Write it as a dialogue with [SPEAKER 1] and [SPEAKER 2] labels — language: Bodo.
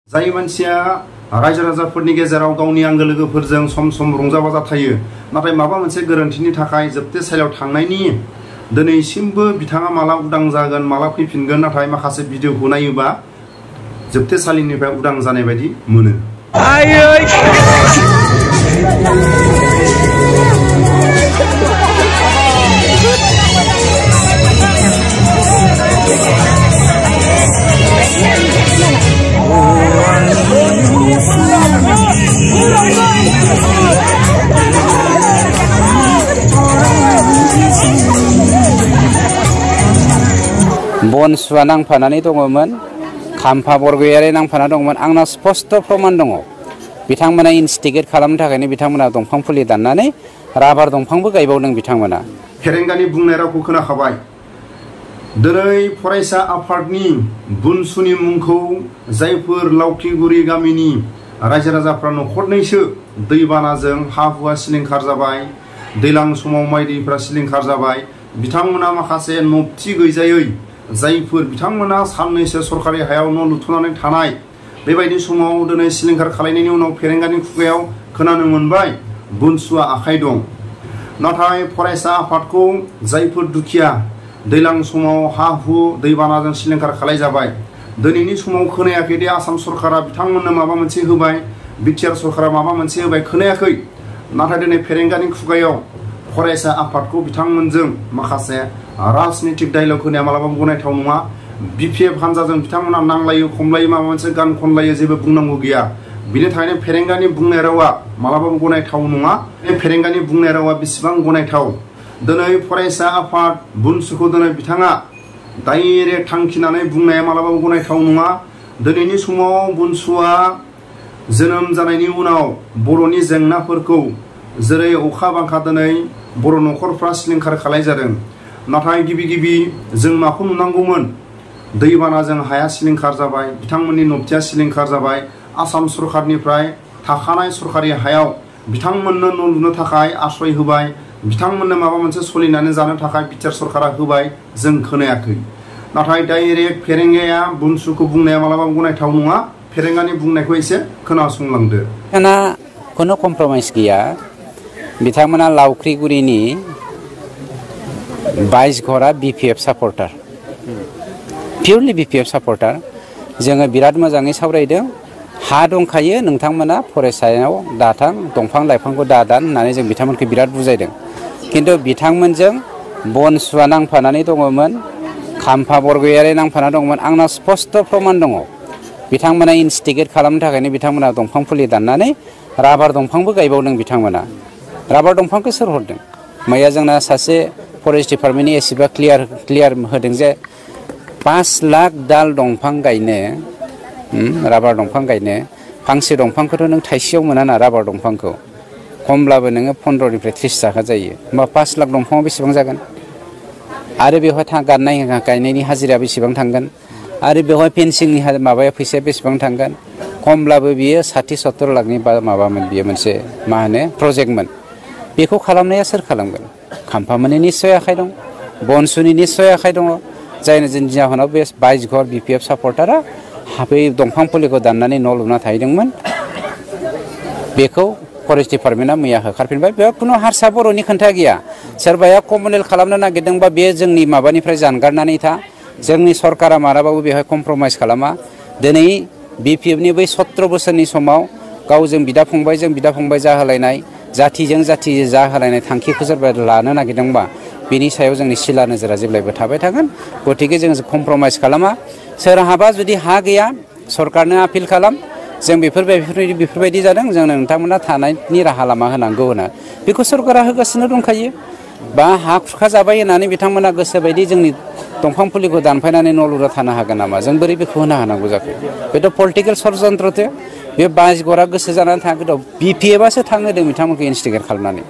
[SPEAKER 1] जाय मानसिया रायजो राजाफोरनि गेजेराव गावनि आंगो लोगोफोरजों सम सम रंजा बाजा थायो नाथाय माबा मोनसे गोरोन्थिनि थाखाय जोबथेसालियाव थांनायनि दिनैसिमबो बिथाङा माला उदां जागोन माला फैफिनगोन नाथाय माखासे भिडिअखौ नायोबा जोबथेसालिनिफ्राय उदां जानाय बायदि मोनो।
[SPEAKER 2] बनसुआ नांफानानै दङमोन, खाम्फा बरगयारि नांफाना दङमोन। आंना स्पष्ट प्रमाण दङ। बिथांमोना इनस्टिगेट खालामनो थाखायनो बिथांमोना दंफां फुलि दाननानै राबार दंफांबो गायबावदों बिथांमोना।
[SPEAKER 1] फेरेंगानि बुंनाय रावखौ खोनाखाबाय। दिनै फरायसा आफादनि बुनसुनि मुंखौ जायफोर लावखिगुरि गामिनि रायजो राजाफ्रा न'खरनैसो दैबानाजों हा हुआ सिलिंखार जाबाय, दैलां समाव माइ दैफ्रा सिलिंखार जाबाय, बिथांमोना माखासे नबथि गैजायै जायफोर बिथांमोना साननैसो सरकारि हायाव न' लुथ'नानै थानाय बेबायदि समाव दिनै सिलिंखार खालामनायनि उनाव फेरेंगानि खुगायाव खोनानो मोनबाय बुनसुआ आखाइ दं। नाथाय फरायसा आफादखौ जायफोर दुखिया दैलां समाव हा हु दैबानाजों सिलिंखार खालामजाबाय दिनैनि समाव खोनायाखै दि आसाम सरकारा बिथांमोननो माबा मोनसे होबाय, बिटिआर सरकारा माबा मोनसे होबाय, खोनायाखै। नाथाय दिनै फेरेंगानि खुगायाव फरायसा आफादखौ बिथांमोनजों माखासे राजनितिक डायलग होनाया मालाबाबो गनायथाव नङा। बिपिएफ हान्जाजों बिथांमोना नांलायो खमलायो माबा मोनसे गान खनलायो जेबो बुंनांगौ गैया। बिनि थाखायनो फेरेंगानि बुंनाय रावा मालाबाबो गनायथाव नङा। बे फेरेंगानि बुंनाय रावा बेसेबां गनायथाव। दिनै फरायसा आफाद बुनसुखौ दिनै बिथाङा डाइरेक्ट थांखिनानै बुंनाया मालाबाबो गनायथाव नङा। दिनैनि समाव बुनसुआ जोनोम जानायनि उनाव बर'नि जेंनाफोरखौ जेरै अखा बांखा दिनै बर' न'खरफ्रा सिलिंखार खालामजादों। नाथाय गिबि गिबि जों माखौ नुनांगौमोन? दैबानाजों हाया सिलिंखार जाबाय, बिथांमोननि नबथिया सिलिंखार जाबाय। आसाम सरकारनिफ्राय थाखानाय सरकारि हायाव बिथांमोननो न' लुनो थाखाय आश्रय होबाय, बिथांमोननो माबा मोनसे सोलिनानै जानो थाखाय बिटिआर सरकारा होबाय, जों खोनायाखै। नाथाय डाइरेक्ट फेरेंगाया बुनसुखौ बुंनाया मालाबाबो गनायथाव नङा। फेरेंगानि बुंनायखौ एसे खोनासंलांदो।
[SPEAKER 2] खुनु कमप्रमाइज गैया। बिथांमोना लावख्रिगुरिनि 22 घरा बिपिएफ सापर्टार, पियरलि बिपिएफ सापर्टार। जोङो बिराद मोजाङै सावरायदों। हा दंखायो, नोंथांमोना फरायसायाव दाथां, दंफां लाइफांखौ दादान होननानै जों बिथांमोनखौ बिराद बुजायदों। किन्तु बिथांमोनजों बनसुआ नांफानानै दङमोन, खाम्फा बरगयारि नांफाना दङमोन। आंना स्पष्ट प्रमाण दङ। बिथांमोना इनस्टिगेट खालामनो थाखायनो बिथांमोना दंफां फुलि दाननानै राबार दंफांबो गायबावदों बिथांमोना। राबार दंफांखौ सोर हरदों? मैया जोंना सासे फरेस्ट डिपार्टमेन्टनि एसिबा क्लियार होदों जे 5 लाख दाल दंफां गायनो, राबार दंफां गायनो, फांसे दंफांखौथ' नों थाइसेयाव मोना ना राबार दंफांखौ। खमब्लाबो नोङो 15निफ्राय 30 थाखा जायो। होमबा 5 लाख दंफाङाव बेसेबां जागोन? आरो बेवहाय गायनायनि हाजिरा बेसेबां थांगोन? आरो बेवहाय फेन्सिंनि माबाया फैसाया बेसेबां थांगोन? खमब्लाबो बियो 60-70 लाखनि माबामोन, बियो मोनसे मा होनो प्रजेक्टमोन। बेखौ खालामनाया सोर खालामगोन? खाम्फामोननि निस्सय आखाइ दं, बनसुनि निस्सय आखाइ दङ। जायनि जाहोनाव बे 22 घर बिपिएफ सापर्टारा बै दंफां फुलिखौ दाननानै न' लुना थाहैदोंमोन। बेखौ फरेस्ट डिपार्टमेन्टआ मैया होखारफिनबाय। बेयाव खुनु हारसा बर'नि खोथा गैया। सोरबाया कमनेल खालामनो नागिरदोंबा बे जोंनि माबानिफ्राय जानगारनानै था। जोंनि सरकारा मालाबाबो बेवहाय कमप्रमाइज खालामा। दिनै बिपिएफनि बै 17 बोसोरनि समाव गावजों बिदा फंबाय जाहोलायनाय, जाथिजों जाथि जाहोलायनाय थांखिखौ सोरबा लानो नागिरदोंबा बेनि सायाव जोंनि सिला नोजोरा जेब्लायबो थाबाय थागोन। गतिके जों कमप्रमाइज खालामा। सोरहाबा जुदि हा गैया सरकारनो आपिल खालाम, जों बेफोरबायदि जादों, जोंनो नोंथांमोना थानायनि राहा लामा होनांगौ होना बेखौ सरकारा होगासिनो दंखायो। बा हा खुरखा जाबाय होननानै बिथांमोना गोसोबायदि जोंनि दंफां फुलिखौ दानफायनानै न' लुना थानो हागोन नामा? जों बोरै बेखौ होनो हानांगौ जाखो? बेथ' पलिटिकेल षड्यन्त्रसो। बे 22 घरा गोसो जानानै थाङाखैथ', बिपिएफआसो थांहोदों बिथांमोनखौ इनस्टिगेट खालामनानै।